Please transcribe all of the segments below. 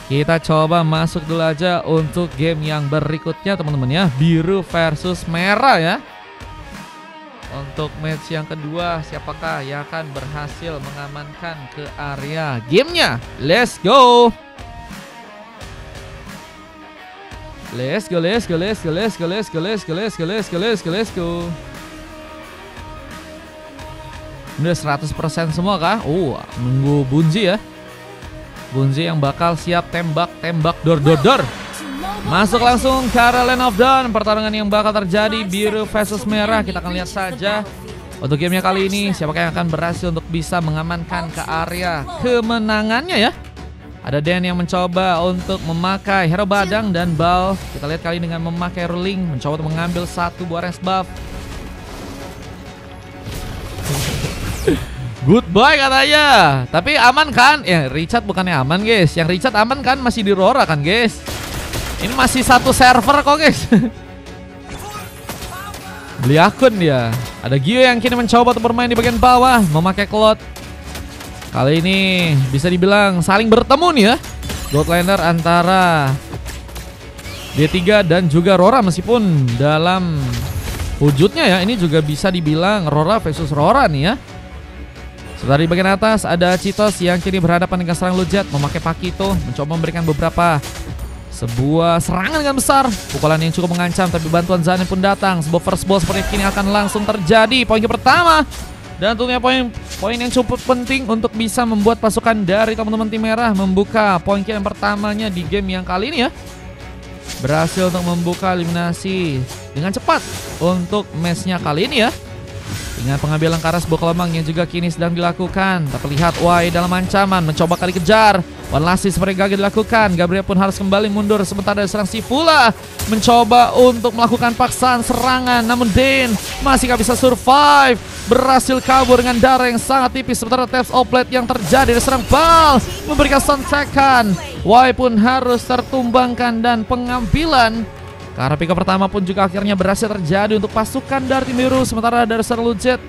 Kita coba masuk dulu aja untuk game yang berikutnya teman-teman ya. Biru versus merah ya. Untuk match yang kedua, siapakah yang akan berhasil mengamankan ke area gamenya? Let's go. Let's go, let's go, let's go, let's go, let's go, let's go, let's go, let's go, let's go, let's go. Udah 100% semua kah? Nunggu Bunzi ya. Bunzi yang bakal siap tembak dor. Masuk langsung ke area Land of Dawn. Pertarungan yang bakal terjadi biru versus merah. Kita akan lihat saja untuk gamenya kali ini siapakah yang akan berhasil untuk bisa mengamankan ke area kemenangannya ya. Ada Dan yang mencoba untuk memakai hero badang dan bal. Kita lihat kali dengan memakai ruling, mencoba untuk mengambil satu buah range buff. Goodbye katanya. Tapi aman kan? Ya Richard bukannya aman guys. Yang Richard aman kan, masih di Rora kan guys. Ini masih satu server kok guys. Beli akun dia. Ada Gio yang kini mencoba untuk bermain di bagian bawah, memakai Cloud. Kali ini bisa dibilang saling bertemu nih ya. Godlander antara D3 dan juga Rora, meskipun dalam wujudnya ya ini juga bisa dibilang Rora versus Rora nih ya. Setelah di bagian atas ada Citos yang kini berhadapan dengan serang Lujet, memakai Pakito, mencoba memberikan beberapa sebuah serangan dengan besar. Pukulan yang cukup mengancam, tapi bantuan Zanin pun datang. Sebuah first ball seperti ini akan langsung terjadi. Poin pertama. Dan tentunya poin yang cukup penting untuk bisa membuat pasukan dari teman-teman tim merah membuka poin yang pertamanya di game yang kali ini ya. Berhasil untuk membuka eliminasi dengan cepat untuk matchnya kali ini ya. Dengan pengambilan ke arah sebuah kelemang yang juga kini sedang dilakukan. Terlihat Y dalam ancaman, mencoba kali kejar. One last hit seperti gagal dilakukan. Gabriel pun harus kembali mundur, sementara dari serang Sifula mencoba untuk melakukan paksaan serangan. Namun Dan masih gak bisa survive. Berhasil kabur dengan darah yang sangat tipis. Sementara taps oplet yang terjadi dari serang Bal memberikan sontekan. Y pun harus tertumbangkan dan pengambilan karena pick up pertama pun juga akhirnya berhasil terjadi untuk pasukan dari tim biru. Sementara dari serang Lujet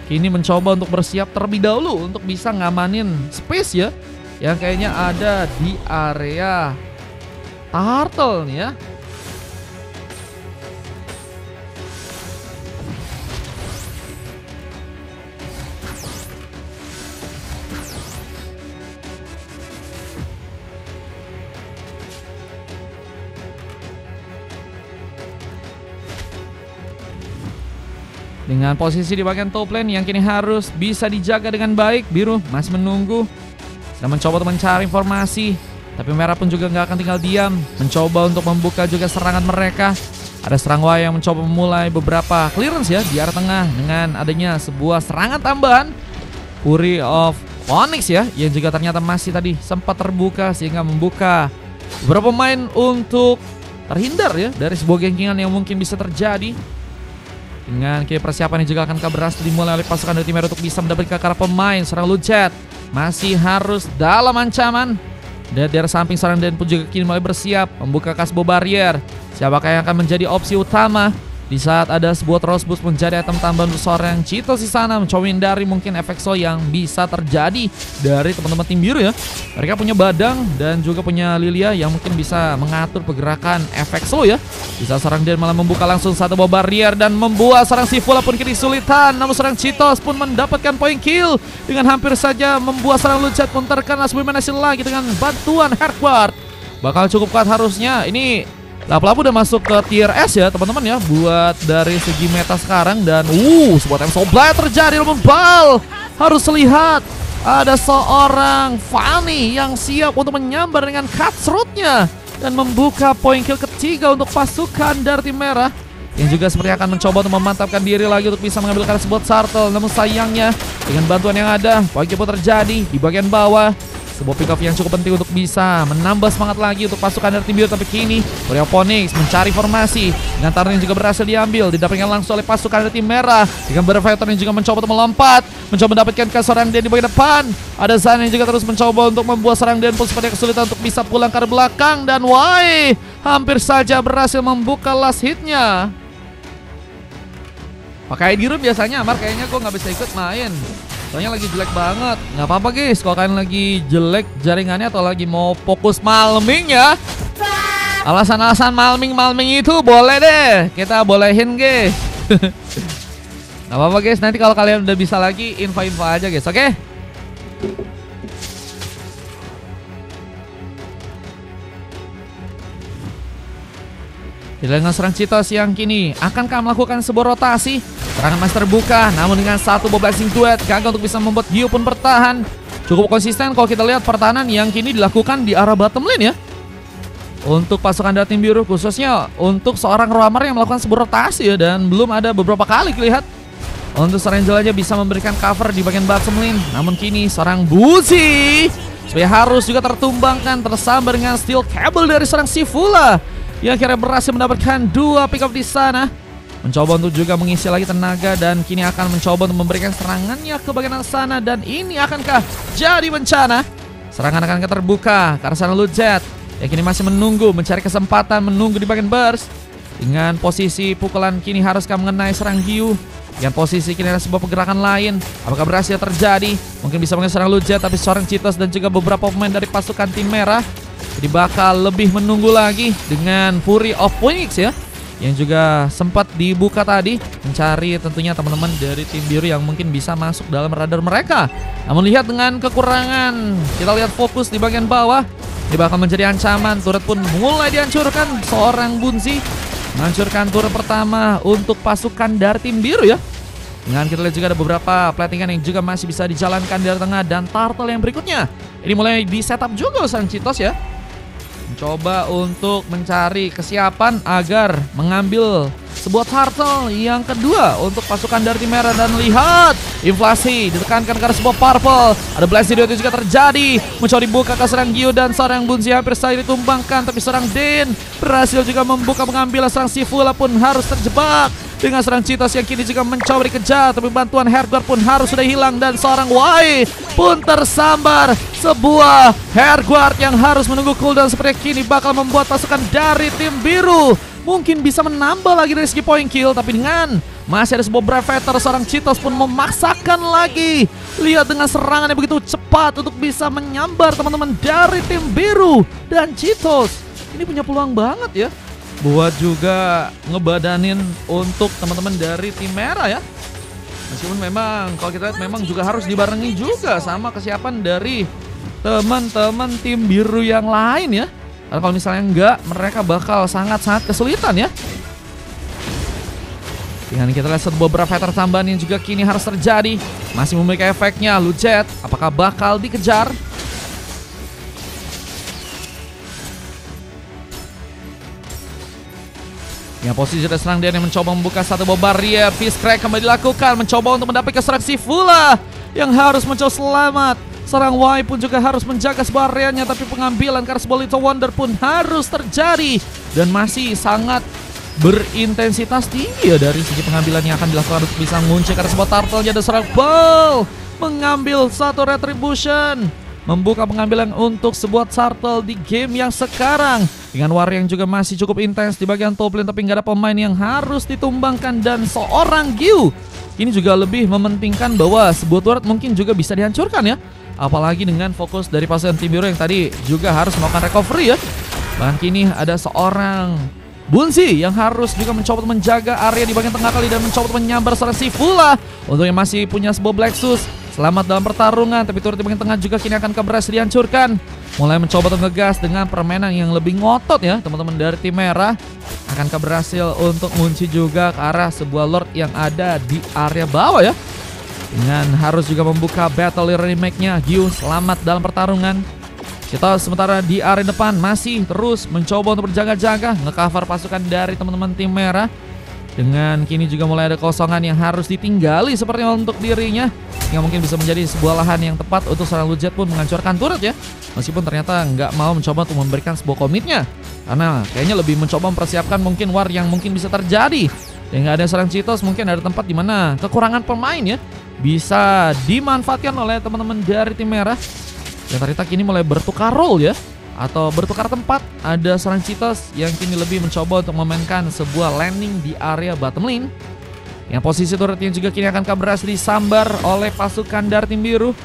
kini mencoba untuk bersiap terlebih dahulu untuk bisa ngamanin space ya, yang kayaknya ada di area Turtle nih ya. Dengan posisi di bagian top lane yang kini harus bisa dijaga dengan baik, biru masih menunggu dan mencoba untuk mencari informasi. Tapi merah pun juga nggak akan tinggal diam, mencoba untuk membuka juga serangan mereka. Ada serang Y yang mencoba memulai beberapa clearance ya di arah tengah dengan adanya sebuah serangan tambahan Fury of Onyx ya, yang juga ternyata masih tadi sempat terbuka sehingga membuka beberapa pemain untuk terhindar ya dari sebuah gengkingan yang mungkin bisa terjadi. Dengan kini persiapan yang juga akan berhasil dimulai oleh pasukan dari tim merah untuk bisa mendapatkan ke arah pemain. Serang Lujet masih harus dalam ancaman. Dan dari samping serang Dan pun juga kini mulai bersiap membuka kasbo barrier. Siapakah yang akan menjadi opsi utama di saat ada sebuah terus boost menjadi item tambahan untuk seorang Citos di sana, mencoba hindari mungkin efek slow yang bisa terjadi dari teman-teman tim biru ya. Mereka punya Badang dan juga punya Lilia yang mungkin bisa mengatur pergerakan efek slow ya. Bisa serang Dan malah membuka langsung satu buah barrier dan membuat serang Sifula pun kini kesulitan. Namun serang Citos pun mendapatkan poin kill dengan hampir saja membuat serang Lujet pun terkena sebuah manasil lagi dengan bantuan Hardward. Bakal cukup kuat harusnya. Ini Lapu-Lapu udah masuk ke tier S ya teman-teman ya, buat dari segi meta sekarang. Dan sebuah time soblay terjadi. Namun Bal harus lihat ada seorang Fanny yang siap untuk menyambar dengan cutthroat-nya dan membuka poin kill ketiga untuk pasukan dari tim merah, yang juga seperti akan mencoba untuk memantapkan diri lagi untuk bisa mengambil karena sebuah turtle. Namun sayangnya dengan bantuan yang ada, poin kill pun terjadi di bagian bawah. Sebuah pick up yang cukup penting untuk bisa menambah semangat lagi untuk pasukan dari tim biru. Tapi kini Onyx mencari formasi dengan target yang juga berhasil diambil, didapatkan langsung oleh pasukan dari tim merah dengan Berfighter yang juga mencoba untuk melompat, mencoba mendapatkan ke seorang Dan di bagian depan. Ada Zan yang juga terus mencoba untuk membuat serang Dan pun seperti kesulitan untuk bisa pulang ke belakang. Dan Y hampir saja berhasil membuka last hitnya. Pakai di room biasanya Amar, kayaknya gue nggak bisa ikut main. Soalnya lagi jelek banget. Nggak apa-apa guys, kalau kalian lagi jelek jaringannya atau lagi mau fokus malming ya, alasan-alasan malming itu boleh deh, kita bolehin guys. Nggak apa-apa guys, nanti kalau kalian udah bisa lagi info-info aja guys, oke? Dengan serang Cheetos yang kini akankah melakukan sebuah rotasi? Serangan Mas terbuka, namun dengan satu Boblessing Duet gagal untuk bisa membuat Gio pun bertahan. Cukup konsisten kalau kita lihat pertahanan yang kini dilakukan di arah bottom lane ya. Untuk pasukan dari tim biru, khususnya untuk seorang Roamer yang melakukan sebuah rotasi ya, dan belum ada beberapa kali lihat untuk seorang Angel aja bisa memberikan cover di bagian bottom lane. Namun kini seorang Buzi supaya harus juga tertumbangkan, tersambar dengan steel cable dari seorang Sivula yang akhirnya berhasil mendapatkan 2 pick up di sana. Mencoba untuk juga mengisi lagi tenaga dan kini akan mencoba untuk memberikan serangannya ke bagian sana, dan ini akankah jadi bencana? Serangan akan terbuka karena sana Lujet yang kini masih menunggu, mencari kesempatan, menunggu di bagian burst. Dengan posisi pukulan kini haruskah mengenai serang Gyu? Dengan posisi kini ada sebuah pergerakan lain, apakah berhasil terjadi? Mungkin bisa mengenai serang Lujet, tapi seorang Cheetos dan juga beberapa pemain dari pasukan tim merah jadi bakal lebih menunggu lagi dengan Fury of Phoenix ya, yang juga sempat dibuka tadi, mencari tentunya teman-teman dari tim biru yang mungkin bisa masuk dalam radar mereka. Namun lihat dengan kekurangan, kita lihat fokus di bagian bawah, ini bakal menjadi ancaman. Turret pun mulai dihancurkan, seorang Bunzi menghancurkan turret pertama untuk pasukan dari tim biru ya. Dengan kita lihat juga ada beberapa platingan yang juga masih bisa dijalankan dari tengah, dan turtle yang berikutnya ini mulai di setup juga sang Cheetos ya. Mencoba untuk mencari kesiapan agar mengambil sebuah turtle yang kedua untuk pasukan dari tim merah. Dan lihat, inflasi ditekankan karena sebuah purple. Ada blast video itu juga terjadi, mencoba dibuka ke serang Gio dan seorang Bunzi hampir saja ditumbangkan, tapi seorang Den berhasil juga membuka pengambilan. Serang Sivula pun harus terjebak dengan serang Cheetos yang kini juga mencoba dikejar, tapi bantuan Herguard pun harus sudah hilang, dan seorang Y pun tersambar. Sebuah Herguard yang harus menunggu cooldown seperti kini bakal membuat pasukan dari tim biru mungkin bisa menambah lagi dari segi point kill, tapi dengan masih ada sebuah Brevetor, seorang Cheetos pun memaksakan lagi. Lihat dengan serangan yang begitu cepat untuk bisa menyambar teman-teman dari tim biru, dan Cheetos ini punya peluang banget ya buat juga ngebadanin untuk teman-teman dari tim merah ya. Meskipun memang kalau kita lihat memang juga harus dibarengi juga sama kesiapan dari teman-teman tim biru yang lain ya. Karena kalau misalnya enggak, mereka bakal sangat-sangat kesulitan ya. Dengan kita lihat beberapa fighter tambahan yang juga kini harus terjadi, masih memiliki efeknya. Lujet apakah bakal dikejar? Yang posisi sudah serang dia yang mencoba membuka satu buah barrier. Fist crack kembali dilakukan, mencoba untuk mendapatkan serang Sivula yang harus mencoba selamat. Serang Y pun juga harus menjaga sebuah areanya, tapi pengambilan karena sebuah Little Wonder pun harus terjadi, dan masih sangat berintensitas tinggi ya dari segi pengambilan yang akan dilakukan untuk bisa mengunci karena sebuah turtle-nya. Ada serang Ball mengambil satu retribution, membuka pengambilan untuk sebuah turtle di game yang sekarang. Dengan war yang juga masih cukup intens di bagian top lane, tapi nggak ada pemain yang harus ditumbangkan, dan seorang Gyu ini juga lebih mementingkan bahwa sebuah turret mungkin juga bisa dihancurkan ya. Apalagi dengan fokus dari pasukan tim biru yang tadi juga harus melakukan recovery ya. Bahkan kini ada seorang Bunzi yang harus juga mencoba menjaga area di bagian tengah kali dan mencoba menyambar seorang Sivula. Untuk yang masih punya sebuah Blacksus, selamat dalam pertarungan, tapi turret di bagian tengah juga kini akan berhasil dihancurkan. Mulai mencoba untuk ngegas dengan permainan yang lebih ngotot ya. Teman-teman dari tim merah akankah berhasil untuk mengunci juga ke arah sebuah Lord yang ada di area bawah ya. Dengan harus juga membuka battle remake-nya. Gyu selamat dalam pertarungan. Kita sementara di area depan masih terus mencoba untuk berjaga-jaga, nge-cover pasukan dari teman-teman tim merah. Dengan kini juga mulai ada kosongan yang harus ditinggali sepertinya untuk dirinya, yang mungkin bisa menjadi sebuah lahan yang tepat untuk seorang Lujet pun menghancurkan turret ya. Meskipun ternyata nggak mau mencoba untuk memberikan sebuah komitnya, karena kayaknya lebih mencoba mempersiapkan mungkin war yang mungkin bisa terjadi. Dan nggak ada seorang Cheetos, mungkin ada tempat di mana kekurangan pemain ya bisa dimanfaatkan oleh teman-teman dari tim merah. Dan ternyata kini mulai bertukar role ya, atau bertukar tempat. Ada seorang Cheetos yang kini lebih mencoba untuk memainkan sebuah landing di area bottom lane. Yang posisi turret yang juga kini akan berhasil disambar oleh pasukan dari tim biru.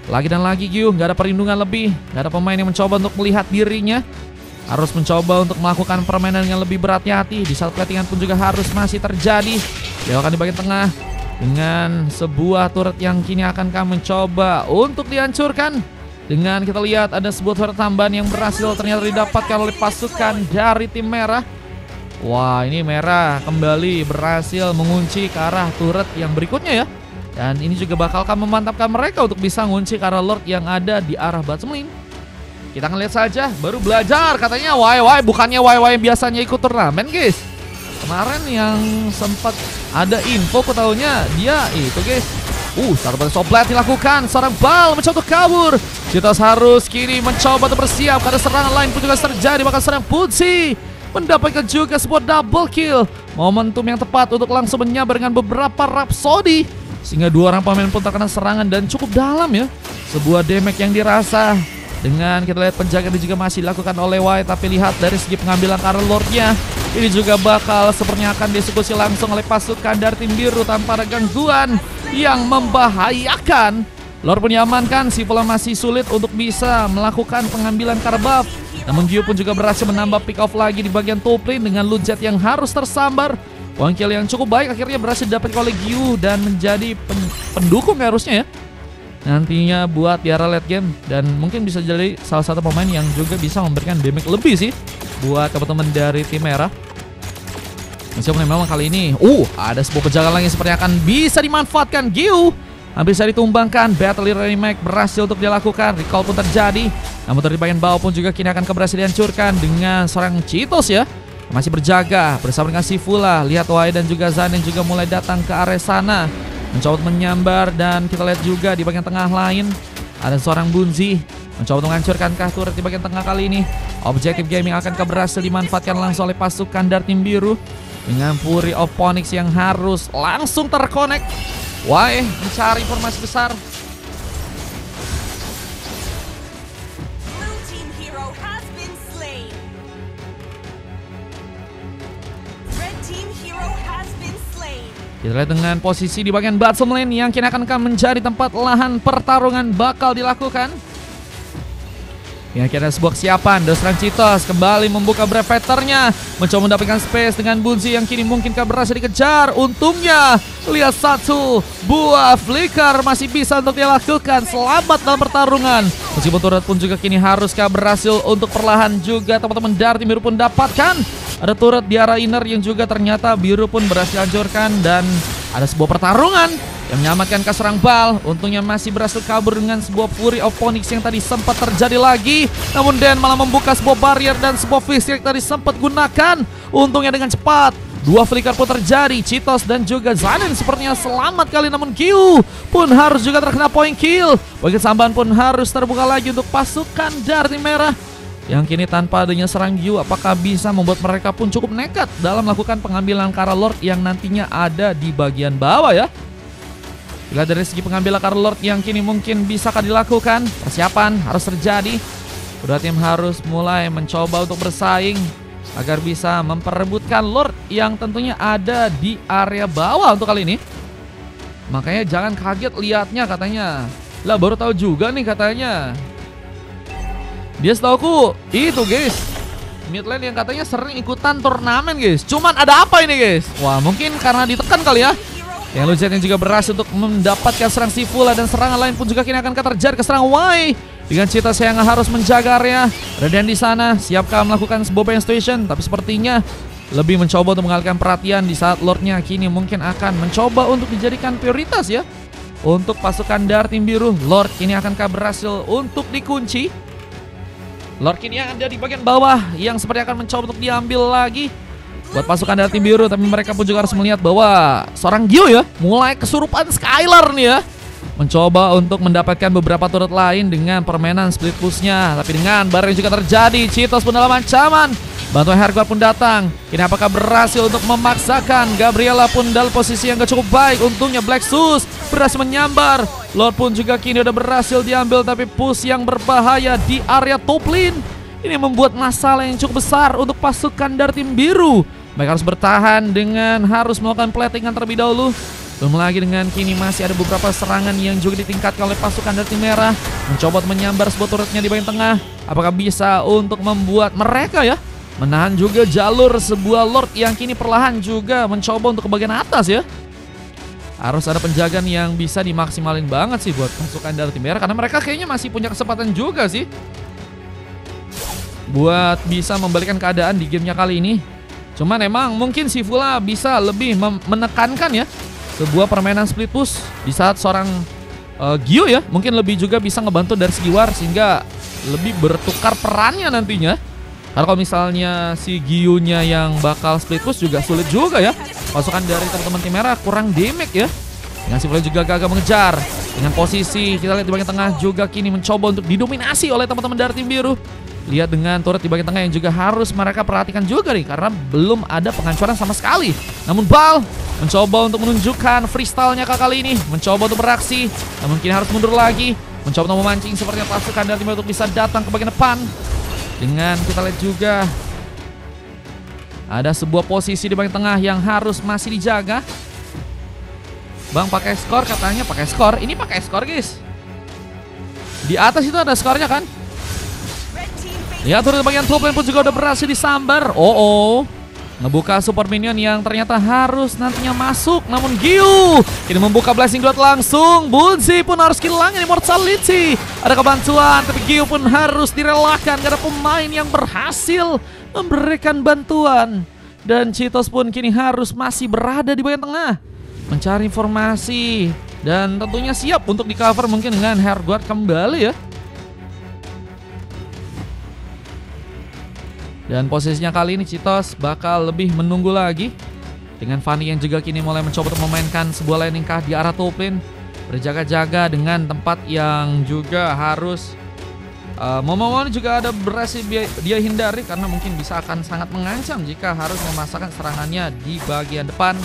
Lagi dan lagi Gyu, nggak ada perlindungan lebih, nggak ada pemain yang mencoba untuk melihat dirinya. Harus mencoba untuk melakukan permainan yang lebih berhati-hati. Di saat platingan pun juga harus masih terjadi. Dilakukan di bagian tengah dengan sebuah turret yang kini akan mencoba untuk dihancurkan. Dengan kita lihat ada sebuah turret tambahan yang berhasil ternyata didapatkan oleh pasukan dari tim merah. Wah, ini merah kembali berhasil mengunci ke arah turret yang berikutnya ya. Dan ini juga bakalkan memantapkan mereka untuk bisa ngunci ke arah Lord yang ada di arah bottom lane. Kita akan lihat saja, baru belajar katanya YY, bukannya YY yang biasanya ikut turnamen guys. Kemarin yang sempat ada info ketahunya dia itu guys. Start pada Soblet dilakukan, seorang bal mencoba untuk kabur. Citos harus kini mencoba untuk bersiap karena serangan lain pun juga terjadi, bahkan seorang Putsi mendapatkan juga sebuah double kill. Momentum yang tepat untuk langsung menyabar dengan beberapa Rhapsody. Sehingga dua orang pemain pun terkena serangan dan cukup dalam ya. Sebuah damage yang dirasa. Dengan kita lihat penjagaan juga masih dilakukan oleh Y. Tapi lihat dari segi pengambilan karena Lordnya, ini juga bakal sepertinya akan dieksekusi langsung oleh pasukan dari tim biru tanpa ada gangguan yang membahayakan. Lord pun diamankan, si Vula masih sulit untuk bisa melakukan pengambilan buff. Namun Gyu pun juga berhasil menambah pick off lagi di bagian top lane dengan Lunjet yang harus tersambar. Point kill yang cukup baik akhirnya berhasil didapatkan oleh Gyu dan menjadi pendukung harusnya ya nantinya buat di arah late game. Dan mungkin bisa jadi salah satu pemain yang juga bisa memberikan damage lebih sih buat teman-teman dari tim merah. Meskipun memang kali ini ada sebuah penjagaan lagi seperti akan bisa dimanfaatkan. Gyu hampir bisa ditumbangkan. Battle Remake berhasil untuk dilakukan. Recall pun terjadi. Namun dari bagian bawah pun juga kini akan berhasil dihancurkan dengan seorang Citos ya. Masih berjaga bersama dengan si Vula. Lihat Y dan juga Zan yang juga mulai datang ke area sana. Mencoba menyambar dan kita lihat juga di bagian tengah lain. Ada seorang Bunzi. Mencoba untuk menghancurkan turret di bagian tengah kali ini. Objektif gaming akan berhasil dimanfaatkan langsung oleh pasukan dari tim biru. Dengan Fury of Phoenix yang harus langsung terkonek. Y mencari informasi besar. Kita lihat dengan posisi di bagian bottom lane yang kini akan menjadi tempat lahan pertarungan bakal dilakukan. Yang kira sebuah kesiapan, Dosran Citos kembali membuka brevetternya, mencoba mendapatkan space dengan Bunzi yang kini mungkin berhasil dikejar. Untungnya lihat satu buah flicker masih bisa untuk dilakukan. Selamat dalam pertarungan. Meskipun turret pun juga kini harus berhasil untuk perlahan juga teman-teman dari tim biru pun dapatkan. Ada turret di arah inner yang juga ternyata biru pun berhasil hancurkan. Dan ada sebuah pertarungan yang menyelamatkan seorang bal. Untungnya masih berhasil kabur dengan sebuah Fury of Phoenix yang tadi sempat terjadi lagi. Namun Dan malah membuka sebuah barrier dan sebuah fix yang tadi sempat gunakan. Untungnya dengan cepat dua flicker pun terjadi. Citos dan juga Zanin sepertinya selamat kali. Namun Gyu pun harus juga terkena point kill. Bagian sambahan pun harus terbuka lagi untuk pasukan dari merah. Yang kini tanpa adanya serang Gyu, apakah bisa membuat mereka pun cukup nekat dalam melakukan pengambilan Kara Lord yang nantinya ada di bagian bawah ya. Bila dari segi pengambilan Kara Lord yang kini mungkin bisakah dilakukan, persiapan harus terjadi. Kedua tim harus mulai mencoba untuk bersaing agar bisa memperebutkan Lord yang tentunya ada di area bawah untuk kali ini. Makanya jangan kaget lihatnya katanya. Lah baru tahu juga nih katanya. Dia setauku itu guys, mid lane yang katanya sering ikutan turnamen guys. Cuman ada apa ini guys? Wah mungkin karena ditekan kali ya. Yang Lucian yang juga berhasil untuk mendapatkan serang si Vula. Dan serangan lain pun juga kini akan terjadi ke serang Y. Dengan Citos yang harus menjaga area. Radiant di sana siapkah melakukan sebuah band station. Tapi sepertinya lebih mencoba untuk mengalihkan perhatian di saat Lordnya kini mungkin akan mencoba untuk dijadikan prioritas ya. Untuk pasukan dari tim biru, Lord kini akan berhasil untuk dikunci. Lord kini yang ada di bagian bawah yang seperti akan mencoba untuk diambil lagi buat pasukan dari tim biru. Tapi mereka pun juga harus melihat bahwa seorang Gyu ya mulai kesurupan Skylar nih ya. Mencoba untuk mendapatkan beberapa turret lain dengan permainan split pushnya. Tapi dengan barang yang juga terjadi, Citos pun dalam ancaman. Bantuan Herguard pun datang. Kini apakah berhasil untuk memaksakan? Gabriela pun dalam posisi yang gak cukup baik. Untungnya Black Sus berhasil menyambar. Lord pun juga kini udah berhasil diambil. Tapi push yang berbahaya di area top lane ini membuat masalah yang cukup besar untuk pasukan dari tim biru. Mereka harus bertahan dengan harus melakukan platingan terlebih dahulu. Belum lagi dengan kini masih ada beberapa serangan yang juga ditingkatkan oleh pasukan dari tim merah. Mencoba untuk menyambar sebuah turretnya di bagian tengah. Apakah bisa untuk membuat mereka ya menahan juga jalur sebuah Lord yang kini perlahan juga mencoba untuk ke bagian atas ya. Harus ada penjagaan yang bisa dimaksimalin banget sih buat pasukan dari tim merah. Karena mereka kayaknya masih punya kesempatan juga sih buat bisa membalikan keadaan di gamenya kali ini. Cuman emang mungkin si Fula bisa lebih menekankan ya sebuah permainan split push di saat seorang Gio ya mungkin lebih juga bisa ngebantu dari segi war sehingga lebih bertukar perannya nantinya. Karena kalau misalnya si Gio-nya yang bakal split push juga sulit juga ya. Pasukan dari teman-teman tim merah kurang damage ya. Dengan si Fula juga gagal mengejar. Dengan posisi kita lihat di bagian tengah juga kini mencoba untuk didominasi oleh teman-teman dari tim biru. Lihat dengan turret di bagian tengah yang juga harus mereka perhatikan juga nih karena belum ada penghancuran sama sekali. Namun Bal mencoba untuk menunjukkan freestyle-nya kali ini, mencoba untuk beraksi, namun kini harus mundur lagi, mencoba untuk memancing sepertinya pasukan dari tim untuk bisa datang ke bagian depan. Dengan kita lihat juga ada sebuah posisi di bagian tengah yang harus masih dijaga. Bang pakai skor katanya, pakai skor. Ini pakai skor guys. Di atas itu ada skornya kan? Ya, turun bagian top lane pun juga udah berhasil disambar. Ngebuka support minion yang ternyata harus nantinya masuk. Namun Gyu ini membuka Blessing Dot langsung. Bunzi pun harus kehilangan Immortality. Ada kebantuan, tapi Gyu pun harus direlakan karena pemain yang berhasil memberikan bantuan. Dan Cheetos pun kini harus masih berada di bagian tengah, mencari informasi. Dan tentunya siap untuk di cover mungkin dengan Hardguard kembali ya. Dan posisinya kali ini Cheetos bakal lebih menunggu lagi. Dengan Fanny yang juga kini mulai mencoba untuk memainkan sebuah laning kah di arah top lane. Berjaga-jaga dengan tempat yang juga harus Momo juga ada berhasil dia hindari. Karena mungkin bisa akan sangat mengancam jika harus memasakkan serangannya di bagian depan.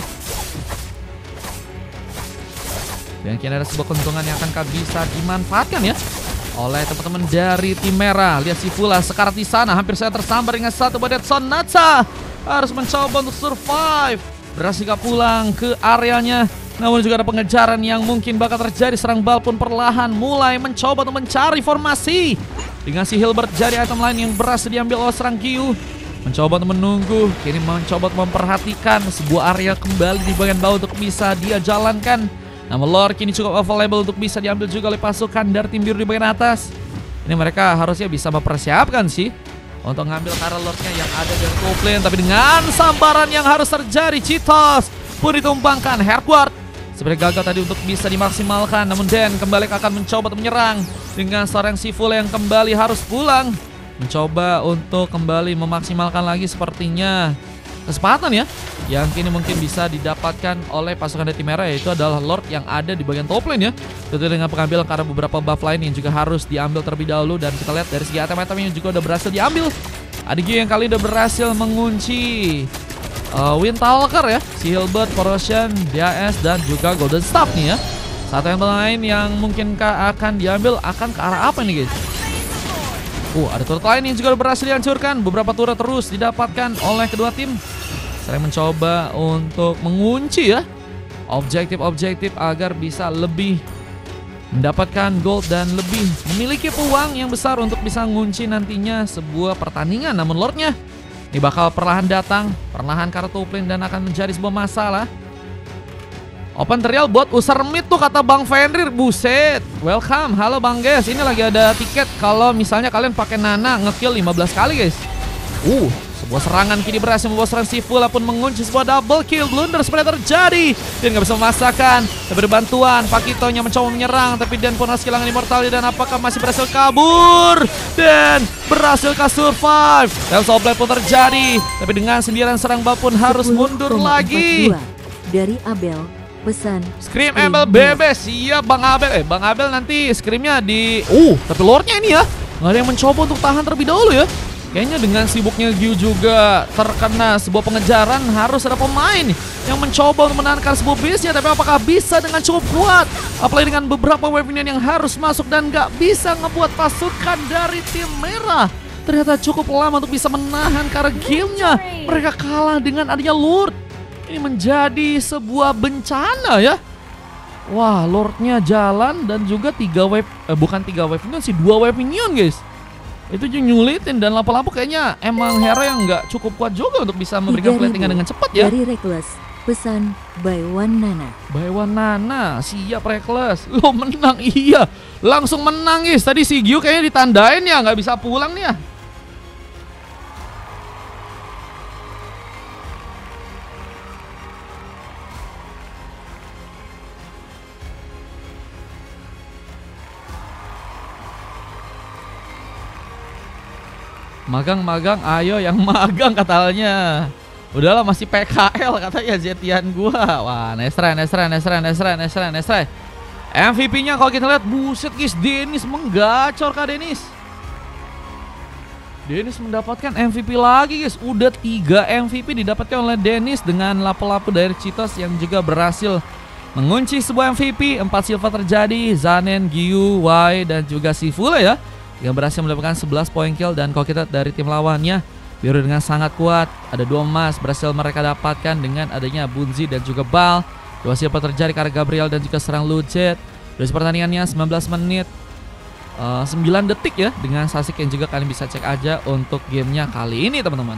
Dan kini ada sebuah keuntungan yang akan bisa dimanfaatkan ya oleh teman-teman dari tim merah. Lihat si Fula sekarat di sana, hampir saya tersambar dengan satu badet. Sonata harus mencoba untuk survive, berhasil pulang ke areanya. Namun juga ada pengejaran yang mungkin bakal terjadi. Serang Bal pun perlahan mulai mencoba untuk mencari formasi. Dengan si Hilbert jadi item lain yang berhasil diambil oleh serang Gyu. Mencoba untuk menunggu, kini mencoba untuk memperhatikan sebuah area kembali di bagian bawah untuk bisa dia jalankan. Namun Lord kini cukup available untuk bisa diambil juga oleh pasukan dari tim biru di bagian atas. Ini mereka harusnya bisa mempersiapkan sih untuk ngambil arah Lordnya yang ada di top lane. Tapi dengan sambaran yang harus terjadi, Cheetos pun ditumbangkan. Hardguard sebenarnya gagal tadi untuk bisa dimaksimalkan. Namun Dan kembali akan mencoba untuk menyerang dengan seorang si Fula yang kembali harus pulang. Mencoba untuk kembali memaksimalkan lagi sepertinya kesempatan ya yang kini mungkin bisa didapatkan oleh pasukan dari tim merah, yaitu adalah Lord yang ada di bagian top lane ya. Tentu dengan pengambilan karena beberapa buff lain yang juga harus diambil terlebih dahulu. Dan kita lihat dari segi item-item yang juga udah berhasil diambil. Ada Gyu yang kali udah berhasil mengunci Windtalker ya, si Hilbert, Corrosion, DAS dan juga Golden Staff nih ya. Satu yang lain yang mungkin akan diambil akan ke arah apa nih guys? Ada turret lain yang juga berhasil dihancurkan. Beberapa turret terus didapatkan oleh kedua tim. Saya mencoba untuk mengunci ya objektif-objektif agar bisa lebih mendapatkan gold dan lebih memiliki peluang yang besar untuk bisa mengunci nantinya sebuah pertandingan. Namun Lordnya ini bakal perlahan datang, perlahan karena top lane dan akan menjadi sebuah masalah. Open trial buat user mid tuh kata Bang Fenrir. Buset, welcome, halo Bang guys. Ini lagi ada tiket kalau misalnya kalian pakai Nana ngekill 15 kali guys. Sebuah serangan kini berhasil membawa serang si Fula pun mengunci sebuah double kill. Blunder sebenarnya terjadi dan nggak bisa memasakkan. Tapi ada bantuan, Pakitonya mencoba menyerang tapi Dan pun harus kehilangan immortality. Dan apakah masih berhasil kabur? Dan berhasilkah survive? Dan Soulblade pun terjadi. Tapi dengan sendirian serang Bal pun harus mundur lagi. Dari Abel pesan Scream Abel bebas. Siap Bang Abel. Bang Abel nanti screamnya di tapi Lordnya ini ya nggak ada yang mencoba untuk tahan terlebih dahulu ya. Kayaknya dengan sibuknya Gyu juga terkena sebuah pengejaran, harus ada pemain yang mencoba untuk menahankan sebuah base-nya. Tapi apakah bisa dengan cukup kuat? Apalagi dengan beberapa wave minion yang harus masuk dan nggak bisa ngebuat pasukan dari tim merah ternyata cukup lama untuk bisa menahan karena gamenya mereka kalah dengan adanya Lord. Ini menjadi sebuah bencana ya. Wah, Lordnya jalan dan juga 3 wave, bukan 3 wave minion sih, 2 wave minion guys. Itu juga nyulitin dan lapu-lapu kayaknya emang hero yang nggak cukup kuat juga untuk bisa memberikan platingan dengan cepat ya. Dari Reckless, pesan by one Nana. By one Nana, siap Reckless. Lo menang, iya. Langsung menang guys. Tadi si Gyu kayaknya ditandain ya, nggak bisa pulang nih ya. Magang-magang, ayo yang magang katanya. Udahlah masih PKL katanya Zetian gua. Wah, nice try. MVP-nya kalau kita lihat, buset guys, Dennis menggacor Kak Dennis. Dennis mendapatkan MVP lagi guys. Udah 3 MVP didapatkan oleh Dennis dengan lapu-lapu dari Cheetos yang juga berhasil mengunci sebuah MVP. 4 silver terjadi, Zanen, Gyu, Y dan juga Sifula ya, yang berhasil mendapatkan 11 poin kill. Dan kalau kita dari tim lawannya, Biru dengan sangat kuat, ada 2 emas berhasil mereka dapatkan dengan adanya Bunzi dan juga Bal. 2 silver terjadi karena Gabriel dan juga serang Lucet. Dari pertandingannya 19 menit 9 detik ya, dengan Sasik yang juga kalian bisa cek aja untuk gamenya kali ini teman-teman.